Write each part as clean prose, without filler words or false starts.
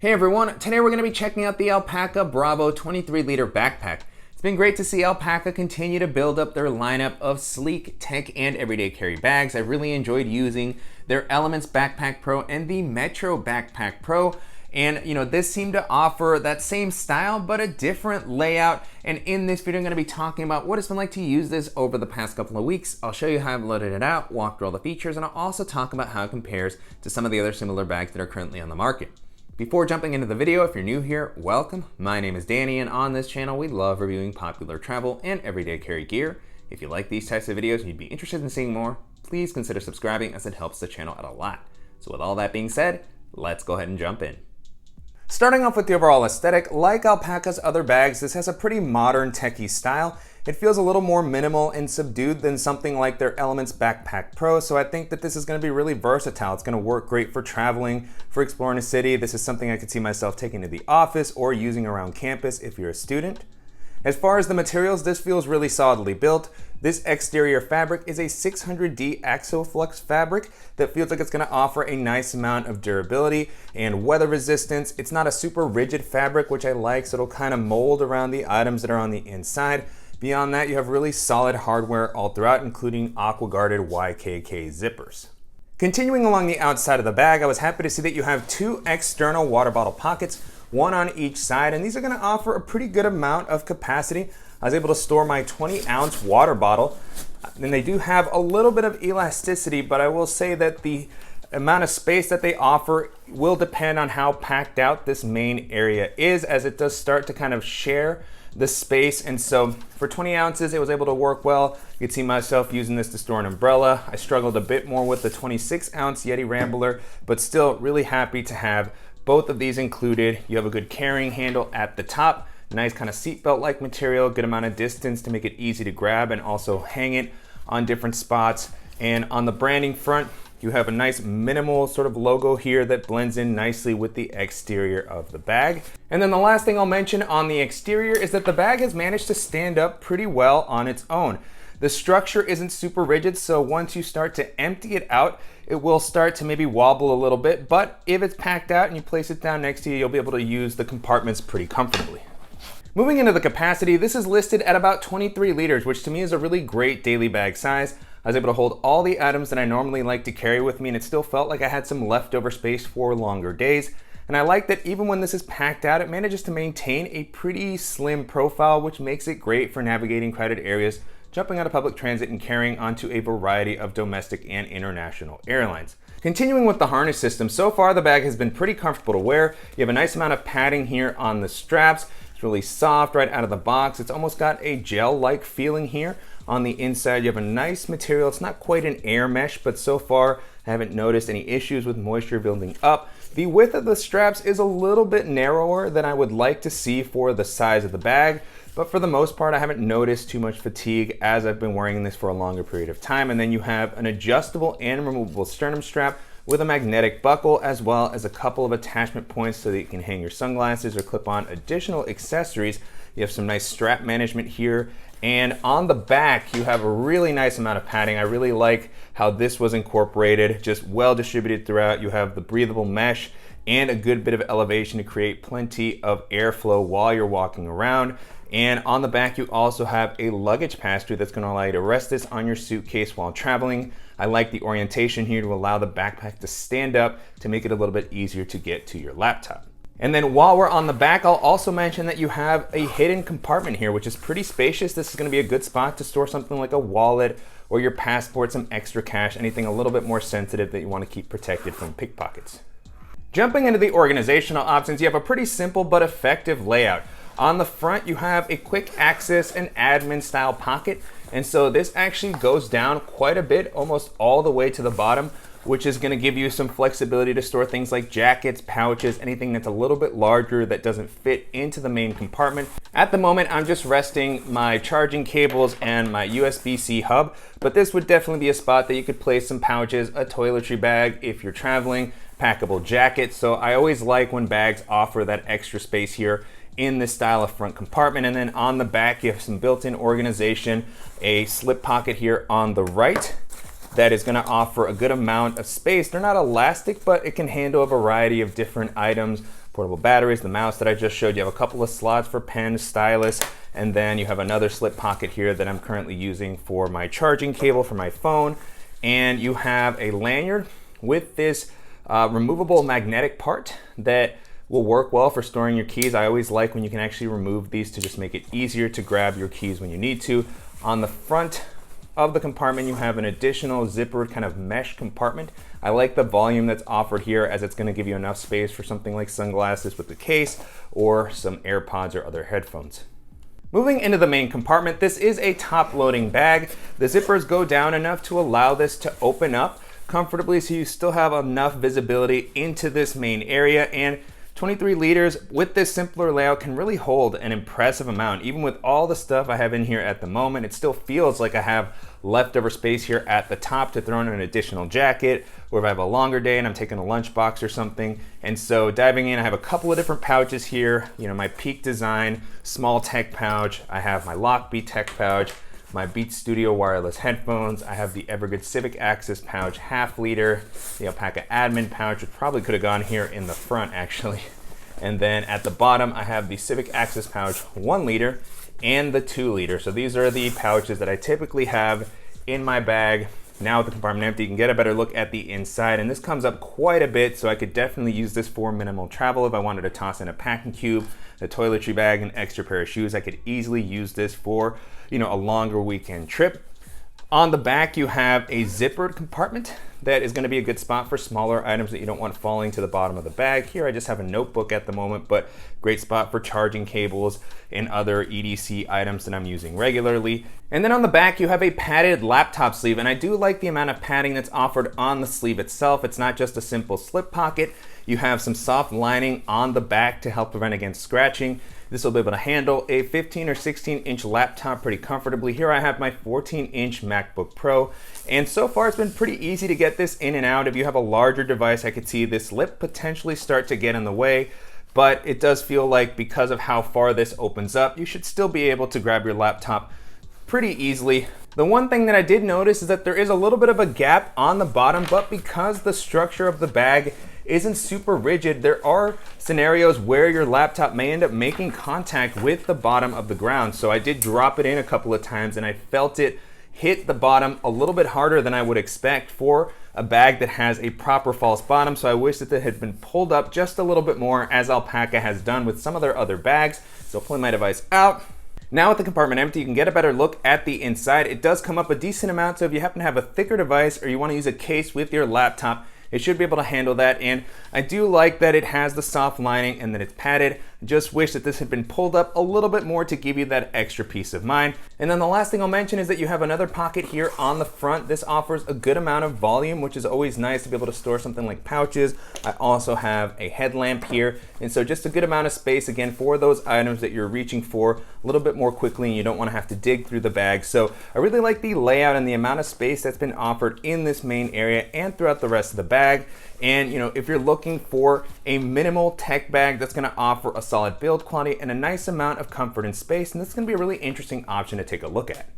Hey everyone, today we're going to be checking out the Alpaka Bravo 23-liter backpack. It's been great to see Alpaka continue to build up their lineup of sleek, tech, and everyday carry bags. I've really enjoyed using their Elements Backpack Pro and the Metro Backpack Pro. And this seemed to offer that same style, but a different layout. And in this video, I'm going to be talking about what it's been like to use this over the past couple of weeks. I'll show you how I've loaded it out, walk through all the features, and I'll also talk about how it compares to some of the other similar bags that are currently on the market. Before jumping into the video, if you're new here, welcome. My name is Danny, and on this channel, we love reviewing popular travel and everyday carry gear. If you like these types of videos and you'd be interested in seeing more, please consider subscribing as it helps the channel out a lot. So with all that being said, let's go ahead and jump in. Starting off with the overall aesthetic, like Alpaka's other bags, this has a pretty modern techie style. It feels a little more minimal and subdued than something like their Elements Backpack Pro, so I think that this is going to be really versatile. It's going to work great for traveling, for exploring a city. This is something I could see myself taking to the office or using around campus if you're a student. As far as the materials, this feels really solidly built. This exterior fabric is a 600D Axoflux fabric that feels like it's going to offer a nice amount of durability and weather resistance. It's not a super rigid fabric, which I like, so it'll kind of mold around the items that are on the inside. Beyond that, you have really solid hardware all throughout, including aqua-guarded YKK zippers. Continuing along the outside of the bag, I was happy to see that you have two external water bottle pockets, one on each side, and these are going to offer a pretty good amount of capacity. I was able to store my 20-ounce water bottle, and they do have a little bit of elasticity, but I will say that the amount of space that they offer will depend on how packed out this main area is, as it does start to kind of share the space. And so for 20 ounces, it was able to work well. You can see myself using this to store an umbrella. I struggled a bit more with the 26-ounce Yeti Rambler, but still really happy to have both of these included. You have a good carrying handle at the top, nice kind of seatbelt-like material, good amount of distance to make it easy to grab and also hang it on different spots. And on the branding front, you have a nice minimal sort of logo here that blends in nicely with the exterior of the bag. And then the last thing I'll mention on the exterior is that the bag has managed to stand up pretty well on its own. The structure isn't super rigid, so once you start to empty it out, it will start to maybe wobble a little bit, but if it's packed out and you place it down next to you, you'll be able to use the compartments pretty comfortably. Moving into the capacity, this is listed at about 23 liters, which to me is a really great daily bag size. I was able to hold all the items that I normally like to carry with me, and it still felt like I had some leftover space for longer days. And I like that even when this is packed out, it manages to maintain a pretty slim profile, which makes it great for navigating crowded areas, jumping out of public transit, and carrying onto a variety of domestic and international airlines. Continuing with the harness system, so far the bag has been pretty comfortable to wear. You have a nice amount of padding here on the straps. It's really soft right out of the box. It's almost got a gel-like feeling here. On the inside, you have a nice material. It's not quite an air mesh, but so far I haven't noticed any issues with moisture building up. The width of the straps is a little bit narrower than I would like to see for the size of the bag, but for the most part, I haven't noticed too much fatigue as I've been wearing this for a longer period of time. And then you have an adjustable and removable sternum strap with a magnetic buckle, as well as a couple of attachment points so that you can hang your sunglasses or clip on additional accessories. You have some nice strap management here. And on the back, you have a really nice amount of padding. I really like how this was incorporated, just well distributed throughout. You have the breathable mesh and a good bit of elevation to create plenty of airflow while you're walking around. And on the back, you also have a luggage pass-through that's going to allow you to rest this on your suitcase while traveling. I like the orientation here to allow the backpack to stand up to make it a little bit easier to get to your laptop. And then while we're on the back, I'll also mention that you have a hidden compartment here, which is pretty spacious. This is going to be a good spot to store something like a wallet or your passport, some extra cash, anything a little bit more sensitive that you want to keep protected from pickpockets. Jumping into the organizational options, you have a pretty simple but effective layout. On the front, you have a quick access and admin style pocket. And so this actually goes down quite a bit, almost all the way to the bottom, which is going to give you some flexibility to store things like jackets, pouches, anything that's a little bit larger that doesn't fit into the main compartment. At the moment, I'm just resting my charging cables and my USB-C hub, but this would definitely be a spot that you could place some pouches, a toiletry bag if you're traveling, packable jacket. So I always like when bags offer that extra space here in this style of front compartment. And then on the back, you have some built-in organization, a slip pocket here on the right that is going to offer a good amount of space. They're not elastic, but it can handle a variety of different items portable batteries, the mouse that I just showed. You have a couple of slots for pen, stylus, and then you have another slip pocket here that I'm currently using for my charging cable for my phone. And you have a lanyard with this removable magnetic part that will work well for storing your keys. I always like when you can actually remove these to just make it easier to grab your keys when you need to. On the front of the compartment, you have an additional zippered kind of mesh compartment. I like the volume that's offered here, as it's going to give you enough space for something like sunglasses with the case or some AirPods or other headphones. Moving into the main compartment, this is a top-loading bag. The zippers go down enough to allow this to open up comfortably, so you still have enough visibility into this main area, and 23 liters with this simpler layout can really hold an impressive amount. Even with all the stuff I have in here at the moment, it still feels like I have leftover space here at the top to throw in an additional jacket, or if I have a longer day and I'm taking a lunchbox or something. And so diving in, I have a couple of different pouches here. You know, my Peak Design small tech pouch. I have my Lockbeat tech pouch, my Beats Studio wireless headphones. I have the Evergood Civic Access pouch, half liter, the Alpaka Admin pouch, which probably could have gone here in the front actually. And then at the bottom, I have the Civic Access pouch 1 liter and the 2 liter. So these are the pouches that I typically have in my bag. Now with the compartment empty, you can get a better look at the inside, and this comes up quite a bit, so I could definitely use this for minimal travel. If I wanted to toss in a packing cube, a toiletry bag, an extra pair of shoes, I could easily use this for, you know, a longer weekend trip. On the back, you have a zippered compartment that is going to be a good spot for smaller items that you don't want falling to the bottom of the bag. Here I just have a notebook at the moment, but great spot for charging cables and other EDC items that I'm using regularly. And then on the back, you have a padded laptop sleeve, and I do like the amount of padding that's offered on the sleeve itself. It's not just a simple slip pocket. You have some soft lining on the back to help prevent against scratching. This will be able to handle a 15 or 16 inch laptop pretty comfortably. Here I have my 14 inch MacBook Pro, and so far it's been pretty easy to get this in and out. If you have a larger device, I could see this lip potentially start to get in the way, but it does feel like because of how far this opens up, you should still be able to grab your laptop pretty easily. The one thing that I did notice is that there is a little bit of a gap on the bottom, but because the structure of the bag isn't super rigid, there are scenarios where your laptop may end up making contact with the bottom of the ground. So I did drop it in a couple of times, and I felt it hit the bottom a little bit harder than I would expect for a bag that has a proper false bottom. So I wish that it had been pulled up just a little bit more, as Alpaka has done with some of their other bags. So pulling my device out. Now with the compartment empty, you can get a better look at the inside. It does come up a decent amount, so if you happen to have a thicker device or you want to use a case with your laptop, it should be able to handle that. And I do like that it has the soft lining and that it's padded. I just wish that this had been pulled up a little bit more to give you that extra peace of mind. And then the last thing I'll mention is that you have another pocket here on the front. This offers a good amount of volume, which is always nice to be able to store something like pouches. I also have a headlamp here, and so just a good amount of space again for those items that you're reaching for a little bit more quickly and you don't want to have to dig through the bag. So I really like the layout and the amount of space that's been offered in this main area and throughout the rest of the bag. And you know, if you're looking for a minimal tech bag that's going to offer a solid build quality and a nice amount of comfort and space, and this is going to be a really interesting option to take a look at.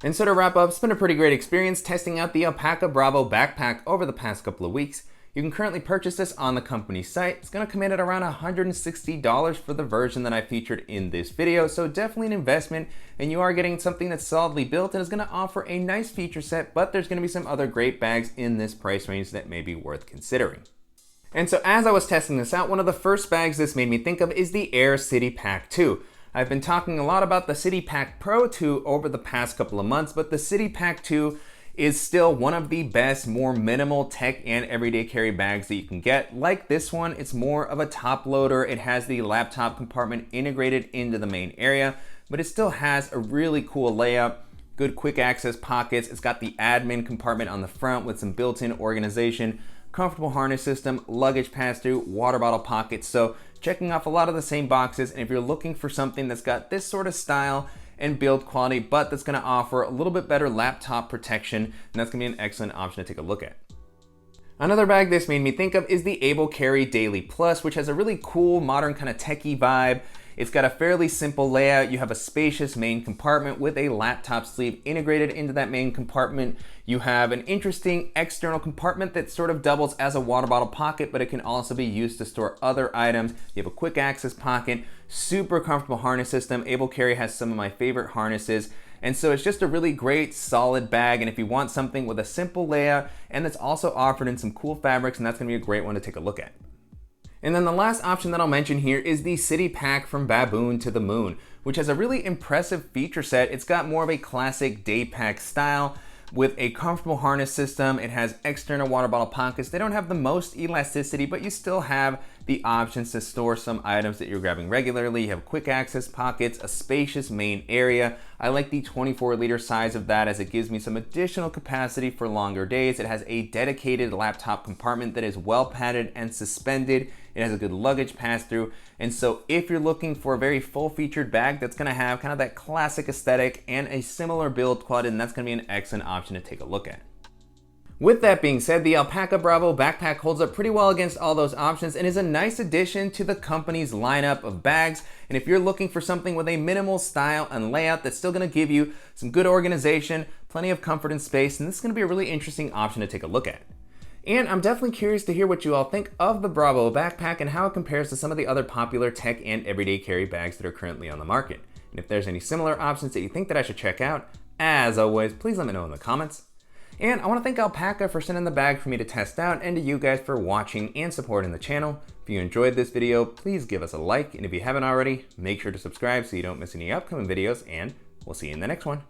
And so to wrap up, it's been a pretty great experience testing out the Alpaka Bravo backpack over the past couple of weeks. You can currently purchase this on the company site. It's going to come in at around $160 for the version that I featured in this video, so definitely an investment, and you are getting something that's solidly built and is going to offer a nice feature set, but there's going to be some other great bags in this price range that may be worth considering. And so as I was testing this out, one of the first bags this made me think of is the Air City Pack 2. I've been talking a lot about the City Pack Pro 2 over the past couple of months, but the City Pack 2 is still one of the best, more minimal tech and everyday carry bags that you can get. Like this one, it's more of a top loader. It has the laptop compartment integrated into the main area, but it still has a really cool layout, good quick access pockets. It's got the admin compartment on the front with some built-in organization, comfortable harness system, luggage pass-through, water bottle pockets. So checking off a lot of the same boxes. And if you're looking for something that's got this sort of style and build quality, but that's going to offer a little bit better laptop protection, and that's going to be an excellent option to take a look at. Another bag this made me think of is the Able Carry Daily Plus, which has a really cool, modern kind of techie vibe. It's got a fairly simple layout. You have a spacious main compartment with a laptop sleeve integrated into that main compartment. You have an interesting external compartment that sort of doubles as a water bottle pocket, but it can also be used to store other items. You have a quick access pocket, super comfortable harness system. Able Carry has some of my favorite harnesses. And so it's just a really great solid bag. And if you want something with a simple layout and that's also offered in some cool fabrics, and that's gonna be a great one to take a look at. And then the last option that I'll mention here is the City Pack from Baboon to the Moon, which has a really impressive feature set. It's got more of a classic day pack style with a comfortable harness system. It has external water bottle pockets. They don't have the most elasticity, but you still have the options to store some items that you're grabbing regularly. You have quick access pockets, a spacious main area. I like the 24-liter size of that as it gives me some additional capacity for longer days. It has a dedicated laptop compartment that is well padded and suspended. It has a good luggage pass-through. And so if you're looking for a very full-featured bag that's gonna have kind of that classic aesthetic and a similar build quality, then that's gonna be an excellent option to take a look at. With that being said, the Alpaka Bravo backpack holds up pretty well against all those options and is a nice addition to the company's lineup of bags. And if you're looking for something with a minimal style and layout that's still gonna give you some good organization, plenty of comfort and space, then this is gonna be a really interesting option to take a look at. And I'm definitely curious to hear what you all think of the Bravo backpack and how it compares to some of the other popular tech and everyday carry bags that are currently on the market. And if there's any similar options that you think that I should check out, as always, please let me know in the comments. And I want to thank Alpaka for sending the bag for me to test out, and to you guys for watching and supporting the channel. If you enjoyed this video, please give us a like, and if you haven't already, make sure to subscribe so you don't miss any upcoming videos, and we'll see you in the next one.